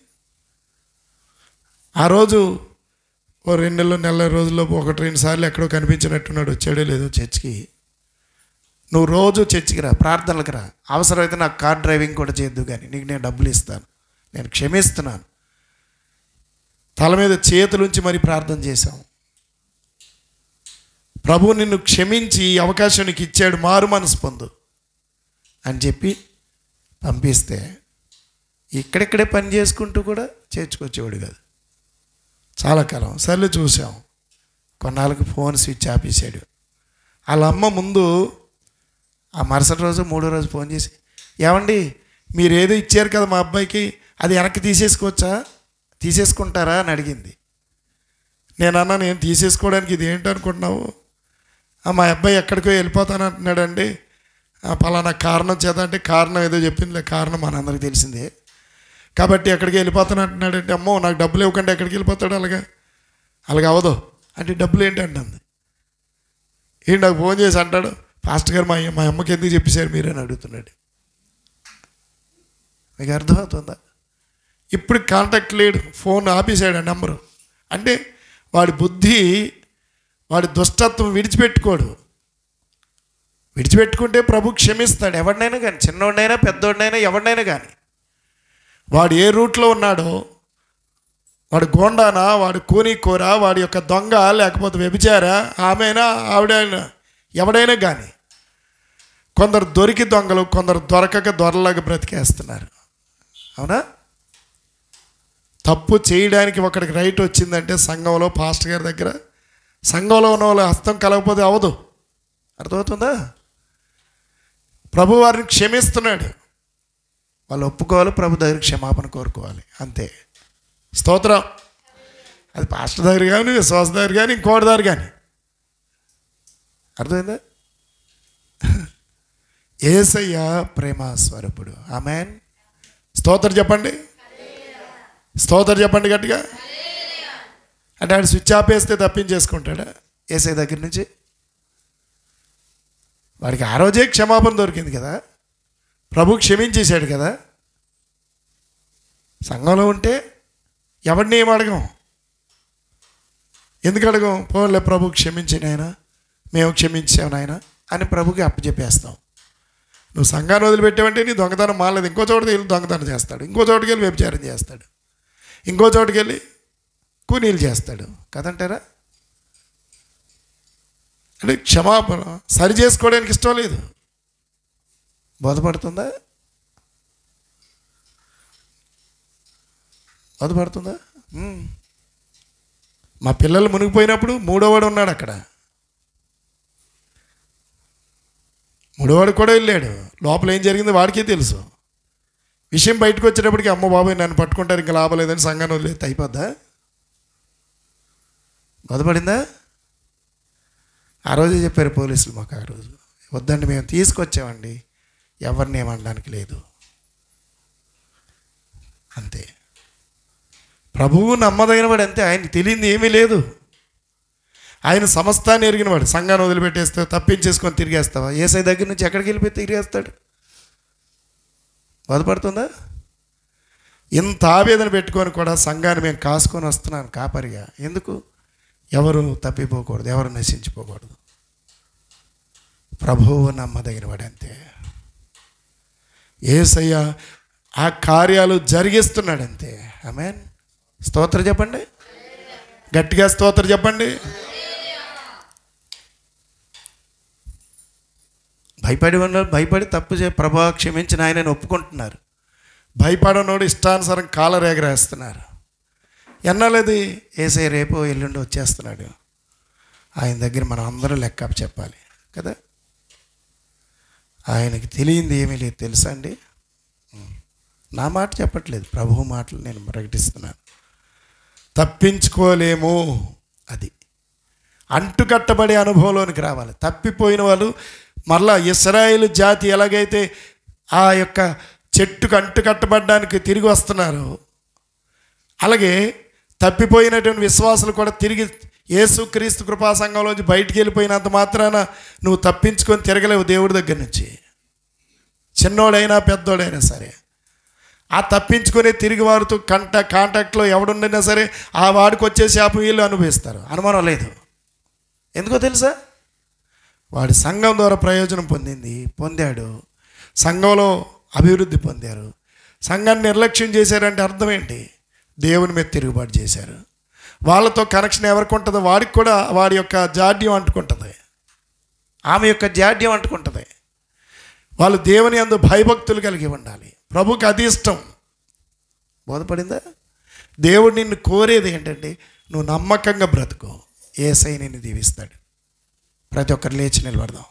ఆ రోజు ఓ 2 నెలల రోజుల్లో 1-2 సార్లు ఎక్కడో కనిపించినట్టున్నాడు. వచ్చాడో లేదో చర్చికి. నువ్వు రోజు చర్చికి రా, ప్రార్థనలకు రా, అవసరమైతే నాకు కార్ డ్రైవింగ్ కూడా చేయొద్దు, కానీ నీకు నేను డబ్బులు ఇస్తాను, నేను క్షమిస్తున్నాను. తల మీద చేతులుంచి మరి ప్రార్థన చేశాం. ప్రభు నిన్ను క్షమించి అవకాశం నీకు ఇచ్చాడు, మారు మనసు పొందు అని చెప్పి పంపిస్తే ఇక్కడిక్కడే పని చేసుకుంటూ కూడా చేర్చుకొచ్చేవాడు కాదు. చాలా కాలం సర్లే చూసాం. కొన్నాళ్ళకి ఫోన్ స్విచ్ ఆపేసాడు. వాళ్ళ అమ్మ ముందు ఆ మరుసటి రోజు 3వ రోజు ఫోన్ చేసి, ఏమండి మీరు ఏదో ఇచ్చారు కదా మా అబ్బాయికి, అది వెనక్కి తీసేసుకుంటారా అని అడిగింది. నేను అన్నా, నేను తీసేసుకోవడానికి ఇది ఏంటనుకుంటున్నావు? మా అబ్బాయి ఎక్కడికో వెళ్ళిపోతాను అంటున్నాడండి, పలానా కారణం చేత. అంటే కారణం ఏదో చెప్పిందిలే, కారణం మనందరికీ తెలిసిందే. కాబట్టి ఎక్కడికి వెళ్ళిపోతాను అంటున్నాడంటే, అమ్మో నాకు డబ్బులు ఇవ్వకుండా ఎక్కడికి వెళ్ళిపోతాడు, అలాగే అవ్వదు అంటే డబ్బులు ఏంటంటుంది. ఏంటి నాకు ఫోన్ చేసి అంటాడు, పాస్టర్ గారు మా అమ్మకి ఎందుకు చెప్పేశారు మీరని అడుగుతున్నాడు. మీకు అర్థమవుతుందా? ఇప్పుడు కాంటాక్ట్ లేడు, ఫోన్ ఆపేశాడు ఆ నెంబరు. అంటే వాడి బుద్ధి, వాడి దుష్టత్వం విడిచిపెట్టుకుంటే ప్రభు క్షమిస్తాడు. ఎవరినైనా కానీ, చిన్నోడినైనా పెద్దోడినైనా ఎవరినైనా కానీ. వాడు ఏ రూట్లో ఉన్నాడో, వాడు గోండానా, వాడు కూర, వాడి యొక్క దొంగ, లేకపోతే వ్యభిచారా, ఆమెనా ఆవిడైనా, ఎవడైనా కానీ. కొందరు దొరికి దొంగలు, కొందరు దొరకక దొరలాగా బ్రతికేస్తున్నారు. అవునా? తప్పు చేయడానికి ఒకడికి రైట్ వచ్చిందంటే సంఘంలో, పాస్టర్ గారి దగ్గర, సంఘంలో ఉన్న వాళ్ళు హస్తం కలగకపోతే అవ్వదు. అర్థమవుతుందా? ప్రభు వారిని క్షమిస్తున్నాడు. వాళ్ళు ఒప్పుకోవాలి, ప్రభు దగ్గర క్షమాపణ కోరుకోవాలి, అంతే. స్తోత్రం. అది పాస్టర్ దగ్గర కానీ, విశ్వాస దగ్గర కానీ, ఇంకోటి దగ్గర కానీ. అర్థమైందా? యేసయ్య ప్రేమ స్వరూపుడు. ఆమేన్. స్తోత్రం చెప్పండి, స్తోత్రం చెప్పండి గట్టిగా. అంటే ఆడు స్విచ్ ఆపేస్తే తప్పించేసుకుంటాడా యేసయ్య దగ్గర నుంచి? వాడికి ఆ రోజే క్షమాపణ దొరికింది కదా, ప్రభు క్షమించేశాడు కదా. సంఘంలో ఉంటే ఎవరిని ఏం అడగం. ఎందుకు అడగం? పోలే ప్రభు క్షమించి నాయన, మేము క్షమించాం నాయన అని ప్రభుకి అప్పచెప్పేస్తాం. నువ్వు సంఘాన్ని వదిలిపెట్టావంటే నీ దొంగతనం మానలేదు. ఇంకో చోటుకి వెళ్ళి దొంగతనం చేస్తాడు, ఇంకో చోటుకి వెళ్ళి వ్యభిచారం చేస్తాడు, ఇంకో చోటుకి వెళ్ళి కూనీలు చేస్తాడు కదంటారా? అంటే క్షమాపణ సరి చేసుకోవడానికి ఇష్టం లేదు. బోధపడుతుందా? బోధపడుతుందా? మా పిల్లలు మునిగిపోయినప్పుడు 3వవాడు ఉన్నాడు అక్కడ. 3వవాడు కూడా వెళ్ళాడు. లోపల ఏం జరిగిందో వాడికే తెలుసు. విషయం బయటకు వచ్చేటప్పటికి అమ్మ బాబాయ్ నన్ను పట్టుకుంటారు, ఇంకా లాభం లేదని సంఘాన్ని వదిలేస్తే అయిపోద్దా? బోధపడిందా? ఆ రోజే చెప్పారు పోలీసులు మాకు. ఆ రోజు వద్దండి, మేము తీసుకొచ్చామండి, ఎవరిని ఏమనడానికి లేదు, అంతే. ప్రభువు నమ్మదగినవాడు, అంతే. ఆయనకి తెలియంది ఏమీ లేదు. ఆయన సమస్తాన్ని ఎరిగినవాడు. సంఘాన్ని వదిలిపెట్టేస్తావు, తప్పించేసుకొని తిరిగేస్తావా? యేసయ్య దగ్గర నుంచి ఎక్కడికి వెళ్ళిపోయి తిరిగేస్తాడు? బాధపడుతుందా? ఇంత ఆవేదన పెట్టుకొని కూడా సంఘాన్ని మేము కాసుకొని వస్తున్నాను కాపరిగా. ఎందుకు? ఎవరు తప్పిపోకూడదు, ఎవరు నశించిపోకూడదు. ప్రభువు నమ్మదగినవాడు, అంతే. యేసయ్య ఆ కార్యాలు జరిగిస్తున్నాడు, అంతే. ఆమేన్. స్తోత్రం చెప్పండి గట్టిగా, స్తోత్రం చెప్పండి. భయపడి తప్పు ప్రభా క్షమించిన ఆయనను ఒప్పుకుంటున్నారు. భయపడనోడు ఇష్టానుసారం కాలర్ ఎగరేస్తున్నారు. ఎన్నలేదు యేసయ్య రేపు ఎల్లుండి వచ్చేస్తున్నాడు. ఆయన దగ్గర మనం అందరూ లెక్క చెప్పాలి కదా. ఆయనకి తెలియంది ఏమీ లేదు, తెలుసా అండి? నా మాట చెప్పట్లేదు, ప్రభువు మాటలు నేను ప్రకటిస్తున్నాను. తప్పించుకోలేము. అది అంటుకట్టబడే అనుభవంలోనికి రావాలి. తప్పిపోయిన వాళ్ళు మరలా ఇశ్రాయేలు జాతి ఎలాగైతే ఆ యొక్క చెట్టుకు అంటుకట్టబడ్డానికి తిరిగి వస్తున్నారో, అలాగే తప్పిపోయినటువంటి విశ్వాసులు కూడా తిరిగి యేసుక్రీస్తు కృపా సంఘంలోంచి బయటికి వెళ్ళిపోయినంత మాత్రాన నువ్వు తప్పించుకొని తిరగలేవు దేవుడి దగ్గర నుంచి. చిన్నోడైనా పెద్దోడైనా సరే ఆ తప్పించుకొని తిరిగి వారితో కాంటాక్ట్లో ఎవడుండినా సరే ఆ వాడికి వచ్చే శాపం వీళ్ళు అనుభవిస్తారు, అనుమానం లేదు. ఎందుకో తెలుసా? వాడి సంఘం ద్వారా ప్రయోజనం పొందాడు, సంఘంలో అభివృద్ధి పొందారు. సంఘాన్ని నిర్లక్ష్యం చేశారంటే అర్థం ఏంటి? దేవుని మీద తిరుగుబాటు చేశారు. వాళ్ళతో కనెక్షన్ ఎవరికి ఉంటుందో వాడికి కూడా వాడి యొక్క జాడ్యం అంటుకుంటుంది, ఆమె యొక్క జాడ్యం అంటుకుంటుంది. వాళ్ళు దేవుని యందు భయభక్తులు కలిగి ఉండాలి. ప్రభుకి అది ఇష్టం. బోధపడిందా? దేవుడు నిన్ను కోరేది ఏంటంటే నువ్వు నమ్మకంగా బ్రతుకు, యేసయ్య నిన్ను దీవిస్తాడు. ప్రతి ఒక్కరు లేచి నిలబడదాం.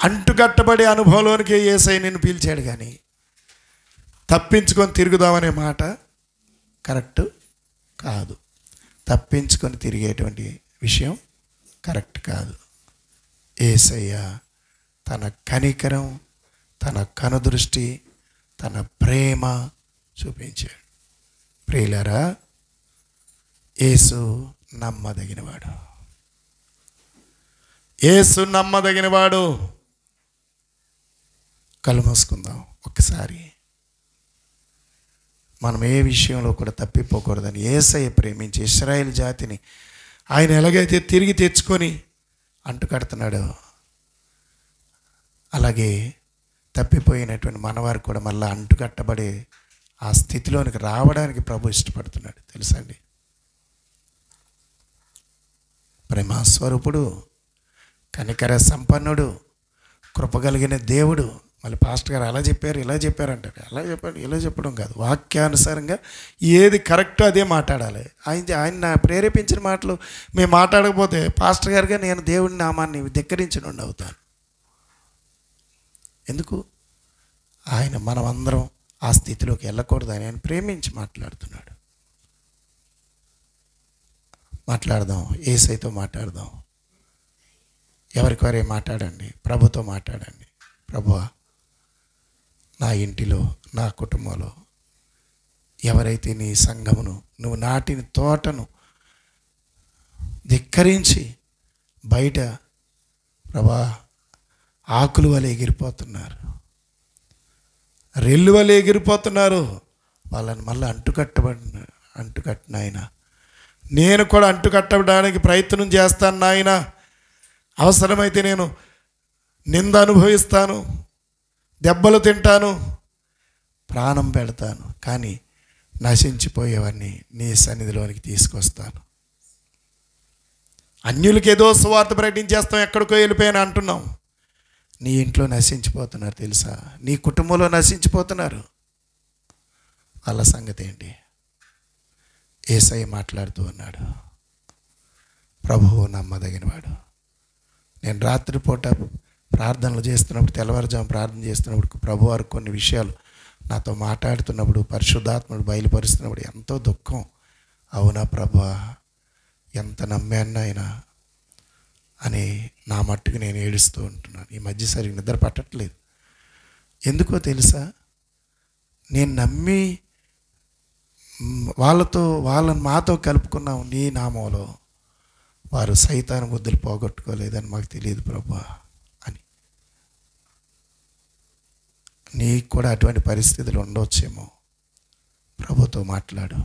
అంటుకట్టబడే అనుభవంలోనికి యేసయ్య నిన్ను పిలిచాడు, కానీ తప్పించుకొని తిరుగుదామనే మాట కరెక్ట్ కాదు. తప్పించుకొని తిరిగేటువంటి విషయం కరెక్ట్ కాదు. యేసయ్య తన కనికరం, తన కనుదృష్టి, తన ప్రేమ చూపించాడు. ప్రియులారా, యేసు నమ్మదగినవాడు. యేసు నమ్మదగినవాడు. కళ్ళు మూసుకుందాం ఒక్కసారి. మనం ఏ విషయంలో కూడా తప్పిపోకూడదని యేసయ్య ప్రేమించి ఇశ్రాయేలు జాతిని ఆయన ఎలాగైతే తిరిగి తెచ్చుకొని అంటుకడుతున్నాడో అలాగే తప్పిపోయినటువంటి మనవారు కూడా మళ్ళీ అంటుకట్టబడే ఆ స్థితిలోనికి రావడానికి ప్రభు ఇష్టపడుతున్నాడు. తెలుసా అండి? ప్రేమస్వరూపుడు, కనికర సంపన్నుడు, కృపగలిగిన దేవుడు. మళ్ళీ పాస్టర్ గారు అలా చెప్పారు, ఇలా చెప్పారు అంటారు. అలా చెప్పాడు, ఇలా చెప్పడం కాదు. వాక్యానుసారంగా ఏది కరెక్టో అదే మాట్లాడాలి. ఆయన ప్రేరేపించిన మాటలు మేము మాట్లాడకపోతే పాస్టర్ గారుగా నేను దేవుడి నామాన్ని ధిక్కరించిన అవుతాను. ఎందుకు? మనం అందరం ఆ స్థితిలోకి వెళ్ళకూడదని ఆయన ప్రేమించి మాట్లాడుతున్నాడు. మాట్లాడదాం, యేసయ్యతో మాట్లాడదాం. ఎవరికొరే మాట్లాడండి, ప్రభుతో మాట్లాడండి. ప్రభువా, నా ఇంటిలో, నా కుటుంబంలో ఎవరైతే నీ సంఘమును, నువ్వు నాటిన తోటను ధిక్కరించి బయట ప్రభా ఆకులు వలె ఎగిరిపోతున్నారు, రెల్లు వలె ఎగిరిపోతున్నారు, వాళ్ళని మళ్ళీ అంటుకట్టిన ఆయన, నేను కూడా అంటుకట్టడానికి ప్రయత్నం చేస్తాను నాయన. అవసరమైతే నేను నింద అనుభవిస్తాను, దెబ్బలు తింటాను, ప్రాణం పెడతాను, కానీ నశించిపోయేవాడిని నీ సన్నిధిలోనికి తీసుకొస్తాను. అన్యులకి ఏదో సువార్త ప్రకటించేస్తాం, ఎక్కడికో వెళ్ళిపోయాను అంటున్నాం. నీ ఇంట్లో నశించిపోతున్నారు తెలుసా? నీ కుటుంబంలో నశించిపోతున్నారు. వాళ్ళ సంగతి ఏంటి? యేసయ్య మాట్లాడుతూ ఉన్నాడు, ప్రభువు నమ్మదగినవాడు. నేను రాత్రిపూట ప్రార్థనలు చేస్తున్నప్పుడు, తెల్లవారుజాము ప్రార్థన చేస్తున్నప్పుడు ప్రభువారు కొన్ని విషయాలు నాతో మాట్లాడుతున్నప్పుడు, పరిశుద్ధాత్ముడు బయలుపరుస్తున్నప్పుడు ఎంతో దుఃఖం. అవునా ప్రభువా, ఎంత నమ్మాను ఆయన అని నా మట్టుకు నేను ఏడుస్తూ ఉంటున్నాను. ఈ మధ్య సరిగ్గా నిద్ర పట్టట్లేదు. ఎందుకో తెలుసా? నేను నమ్మి వాళ్ళని మాతో కలుపుకున్నాం నీ నామంలో, వారు సైతాను బుద్ధులు పోగొట్టుకోలేదని మాకు తెలియదు ప్రభువా అని. నీకు కూడా అటువంటి పరిస్థితులు ఉండవచ్చేమో. ప్రభుతో మాట్లాడు.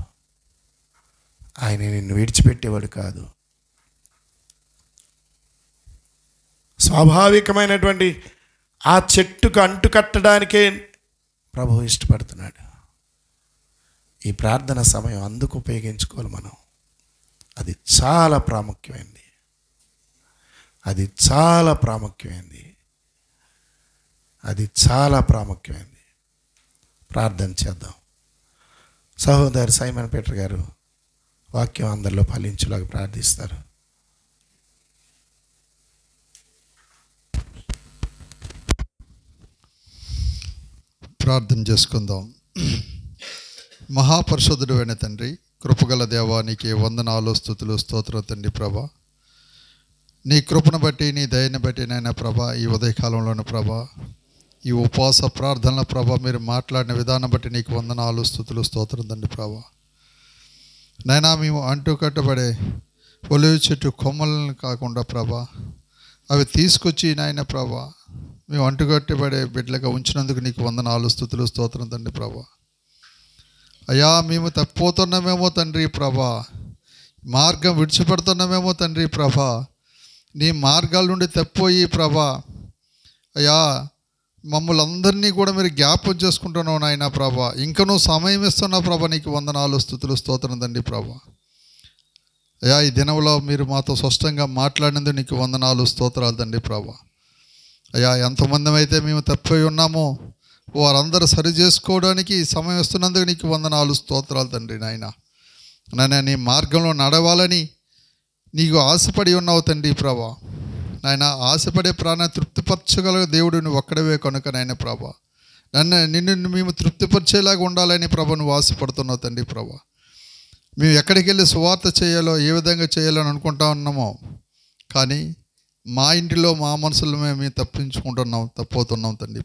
ఆయన నిన్ను విడిచిపెట్టేవాడు కాదు. స్వాభావికమైనటువంటి ఆ చెట్టుకు అంటుకట్టడానికే ప్రభు ఇష్టపడుతున్నాడు. ఈ ప్రార్థన సమయం అందుకు ఉపయోగించుకోవాలి మనం. అది చాలా ప్రాముఖ్యమైనది. అది చాలా ప్రాముఖ్యమైనది. అది చాలా ప్రాముఖ్యమైనది. ప్రార్థన చేద్దాం. సహోదరు సైమన్ పీటర్ గారు వాక్యం అందరిలో ఫలించులాగా ప్రార్థిస్తారు. ప్రార్థన చేసుకుందాం. మహాపరిశుద్ధుడు అయిన తండ్రి, కృపగల దేవానికి వందనాలు, స్తుతులు, స్తోత్రం తండ్రి. ప్రభా, నీ కృపను బట్టి, నీ దయని బట్టి నైనా ప్రభా, ఈ ఉదయకాలంలోని ప్రభా, ఈ ఉపవాస ప్రార్థనల ప్రభా, మీరు మాట్లాడిన విధానం బట్టి నీకు వందనాలు, స్తుతులు, స్తోత్రం తండ్రి. ప్రభా, నైనా మేము అంటు కట్టబడే ఒలివ చెట్టు కొమ్మలను కాకుండా ప్రభా అవి తీసుకొచ్చి నాయన ప్రభా మేము అంటుకట్టబడే బిడ్డలుగా ఉంచినందుకు నీకు వందనాలు, స్తుతులు, స్తోత్రం తండ్రి ప్రభా. అయ్యా మేము తప్పిపోతున్నామేమో తండ్రి ప్రభా, మార్గం విడిచిపెడుతున్నామేమో తండ్రి ప్రభా, నీ మార్గాల నుండి తప్పిపోయి ప్రభా అయ్యా మమ్మల్ని అందరినీ కూడా మీరు జ్ఞాపకం చేసుకుంటున్నావు నాయన ప్రభా. ఇంకా నువ్వు సమయం ఇస్తున్నావు ప్రభా, నీకు వందనాలు, స్తుతులు, స్తోత్రం తండ్రి ప్రభా. అయ్యా ఈ దినంలో మీరు మాతో స్పష్టంగా మాట్లాడినందుకు నీకు వందనాలు, స్తోత్రాలు తండ్రి ప్రభా. అయ్యా ఎంతమంది అయితే మేము తప్పిపోయి ఉన్నామో వారందరూ సరి చేసుకోవడానికి సమయం ఇస్తున్నందుకు నీకు వందనాలు, స్తోత్రాలు తండ్రి. నాయన నీ మార్గంలో నడవాలని నీకు ఆశపడి ఉన్నావు తండ్రి ప్రభా. నాయన ఆశపడే ప్రాణాన్ని తృప్తిపరచగల దేవుడు నువ్వు ఒక్కడవే కనుక నాయన ప్రభా, నిన్ను మేము తృప్తిపరిచేలాగా ఉండాలని ప్రభా నువ్వు ఆశపడుతున్నావు తండ్రి ప్రభా. మేము ఎక్కడికి వెళ్ళి సువార్త చేయాలో ఏ విధంగా చేయాలని అనుకుంటా ఉన్నామో, కానీ మా ఇంటిలో మా మనసులో మేము తప్పించుకుంటున్నాం, తప్పిపోతున్నాం తండ్రి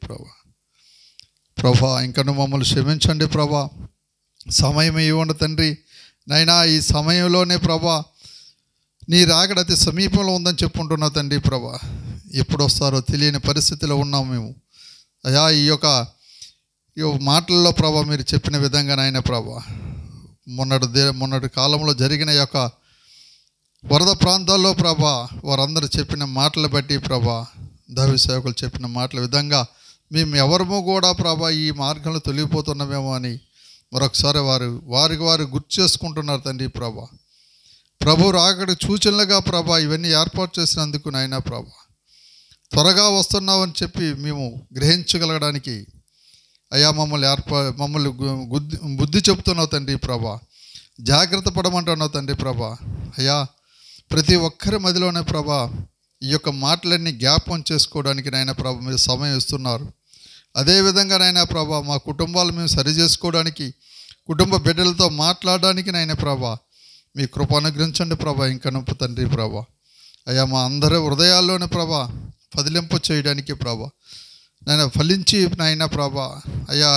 ప్రభా. ఇంకా నువ్వు మమ్మల్ని క్షమించండి ప్రభా. సమయం ఇవ్వండి తండ్రి. నైనా ఈ సమయంలోనే ప్రభా నీ రాకడ అతి సమీపంలో ఉందని చెప్పుకుంటున్నావు తండ్రి ప్రభా. ఎప్పుడు వస్తారో తెలియని పరిస్థితిలో ఉన్నాం మేము. అయ్యా ఈ యొక్క మాటల్లో ప్రభా మీరు చెప్పిన విధంగా నాయన ప్రభా మొన్నటి కాలంలో జరిగిన యొక్క వరద ప్రాంతాల్లో ప్రభా వారందరూ చెప్పిన మాటలు బట్టి ప్రభా, దైవ సేవకులు చెప్పిన మాటల విధంగా మేము ఎవరమో కూడా ప్రభా ఈ మార్గంలో తొలగిపోతున్నామేమో అని మరొకసారి వారు గుర్తు చేసుకుంటున్నారు తండ్రి ప్రభా. ప్రభు రాకడ సూచనలుగా ప్రభా ఇవన్నీ ఏర్పాటు చేసినందుకు నాయన ప్రభా త్వరగా వస్తున్నావని చెప్పి మేము గ్రహించగలగడానికి అయ్యా మమ్మల్ని బుద్ధి చెప్తున్నావు తండ్రి ప్రభా. జాగ్రత్త పడమంటున్నావు తండ్రి ప్రభా. అయ్యా ప్రతి ఒక్కరి మదిలోనే ప్రభా ఈ యొక్క మాటలన్నీ జ్ఞాపకం చేసుకోవడానికి నాయన ప్రభా మీరు సమయం ఇస్తున్నారు. అదేవిధంగా నాయన ప్రభా మా కుటుంబాలు మేము సరి చేసుకోవడానికి, కుటుంబ బిడ్డలతో మాట్లాడడానికి నాయన ప్రభా మీ కృప అనుగ్రహించండి ప్రభా. ఇంకా నొప్పు తండ్రి ప్రభా. అయ్యా మా అందరి హృదయాల్లోనే ప్రభా ఫదిలింపు చేయడానికి ప్రభా నాయన ఫలించి నాయన ప్రభా అయ్యా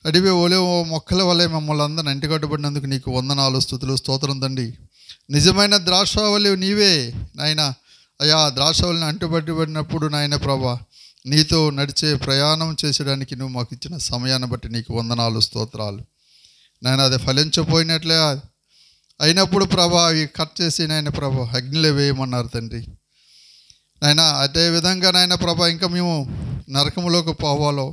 అడివి ఓలే మొక్కల వల్లే మమ్మల్ని అందరిని అంటికట్టుబడినందుకు నీకు వందనాలు, స్తుతులు, స్తోత్రం తండ్రి. నిజమైన ద్రాక్షావళి నీవే నాయన. అయ్యా ద్రాక్షావళిని అంటుబడినప్పుడు నాయన ప్రభా నీతో నడిచే ప్రయాణం చేసడానికి నువ్వు మాకు ఇచ్చిన సమయాన్ని బట్టి నీకు వందనాలు, స్తోత్రాలు నాయన. అది ఫలించపోయినట్లే అయినప్పుడు ప్రభా అవి కట్ చేసి నాయన ప్రభా అగ్నిలో వేయమన్నారు తండ్రి నాయన. అదే విధంగా నాయన ప్రభా ఇంకా మేము నరకములోకి పోవాలో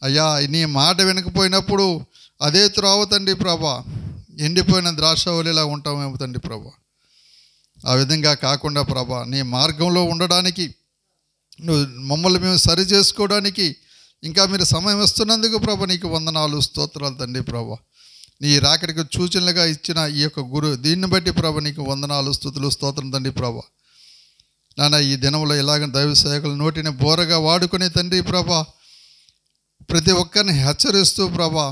అయ్యా నీ మాట వినకపోయినప్పుడు అదే త్రోవ తండ్రి ప్రభా ఎండిపోయిన ద్రాక్షవల్లిలా ఉంటామేమో తండ్రి ప్రభా. ఆ విధంగా కాకుండా ప్రభా నీ మార్గంలో ఉండడానికి నువ్వు మమ్మల్ని మేము సరి చేసుకోవడానికి ఇంకా మీరు సమయం ఇస్తున్నందుకు ప్రభా నీకు వందనాలు, స్తోత్రాలు తండ్రి ప్రభా. నీ రాకడికి సూచనలుగా ఇచ్చిన ఈ యొక్క దీన్ని బట్టి ప్రభా నీకు వందనాలు, స్తుతులు, స్తోత్రం తండ్రి ప్రభా. నాన్న ఈ దినంలో ఇలాగ దైవ సేవకుల నోటిని బోరగా వాడుకునే తండ్రి ప్రభా ప్రతి ఒక్కరిని హెచ్చరిస్తూ ప్రభా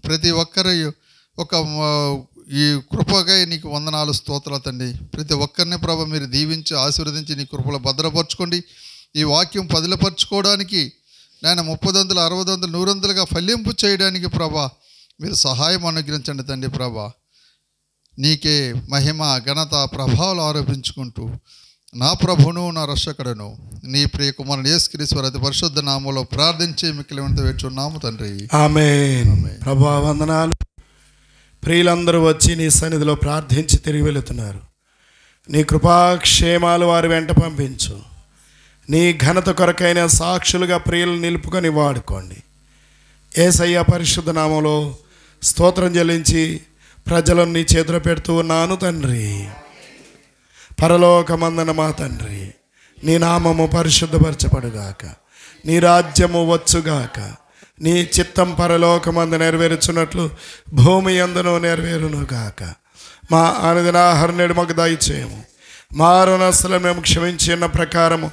ప్రతి ఒక్కరి ఒక ఈ కృపగా నీకు వందనాలు, స్తోత్రాలు తండ్రి. ప్రతి ఒక్కరిని ప్రభా మీరు దీవించి ఆశీర్వదించి నీ కృపలో భద్రపరచుకోండి. ఈ వాక్యం పదిలపరచుకోవడానికి నేను 30 60 100 ఫలింపు చేయడానికి ప్రభా మీరు సహాయం అనుగ్రహించండి తండ్రి ప్రభా. నీకే మహిమ, ఘనత, ప్రభావాలు ఆరోపించుకుంటూ నా ప్రభును నా రక్షకుడును నీ ప్రియ కుమారుని యేసుక్రీస్తు అతి పరిశుద్ధ నామములో ప్రార్థించి మిక్కిలి వేడుచున్నాము తండ్రి. ఆమేన్. ప్రభువా వందనాలు. ప్రియులందరూ వచ్చి నీ సన్నిధిలో ప్రార్థించి తిరిగి వెళుతున్నారు. నీ కృపాక్షేమాలు వారి వెంట పంపించు. నీ ఘనత కొరకైన సాక్షులుగా ప్రియులను నిలుపుకొని వాడుకోండి. యేసయ్య పరిశుద్ధ నామములో స్తోత్రం చెల్లించి ప్రజలను నీ చేతిలో పెడుతూ ఉన్నాను తండ్రి. పరలోకమందున మా తండ్రి, నీ నామము పరిశుద్ధపరచబడుగాక, నీ రాజ్యము వచ్చుగాక, నీ చిత్తం పరలోకమందు నెరవేర్చున్నట్లు భూమి యందును నెరవేరునుగాక. మా అనుదినాహార నేడు మాకు దయచేయము. మా రుణస్తులను మేము క్షమించిన ప్రకారము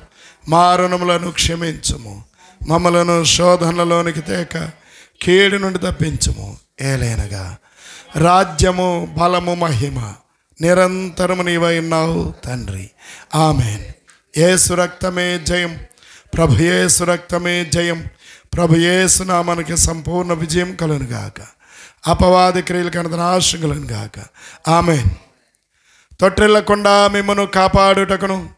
మా రుణములను క్షమించము. మమ్మలను శోధనలోనికి తేక కీడు నుండి తప్పించము. ఏలైనగా రాజ్యము, బలము, మహిమ నిరంతరము నీవై ఉన్నావు తండ్రి. ఆమెన్. యేసు రక్తమే జయం. ప్రభు యేసు రక్తమే జయం. ప్రభు యేసు నామానికి సంపూర్ణ విజయం కలుగునుగాక. అపవాది క్రియలకు నాశనములను గాక. ఆమేన్. తొట్టిల్లకుండా మిమ్మను కాపాడుటకును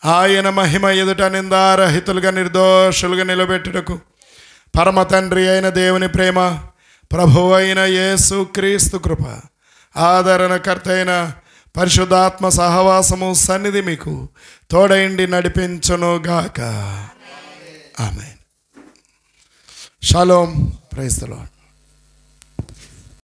ఆయన మహిమ ఎదుట నిందారహితులుగా నిర్దోషులుగా నిలబెట్టుటకు పరమ తండ్రి అయిన దేవుని ప్రేమ, ప్రభువు అయిన యేసు క్రీస్తు కృప, ఆదరణకర్త అయిన పరిశుద్ధాత్మ సహవాసము సన్నిధి మీకు తోడైండి నడిపించును గాక. ఆమేన్. షాలోమ్. Praise the lord.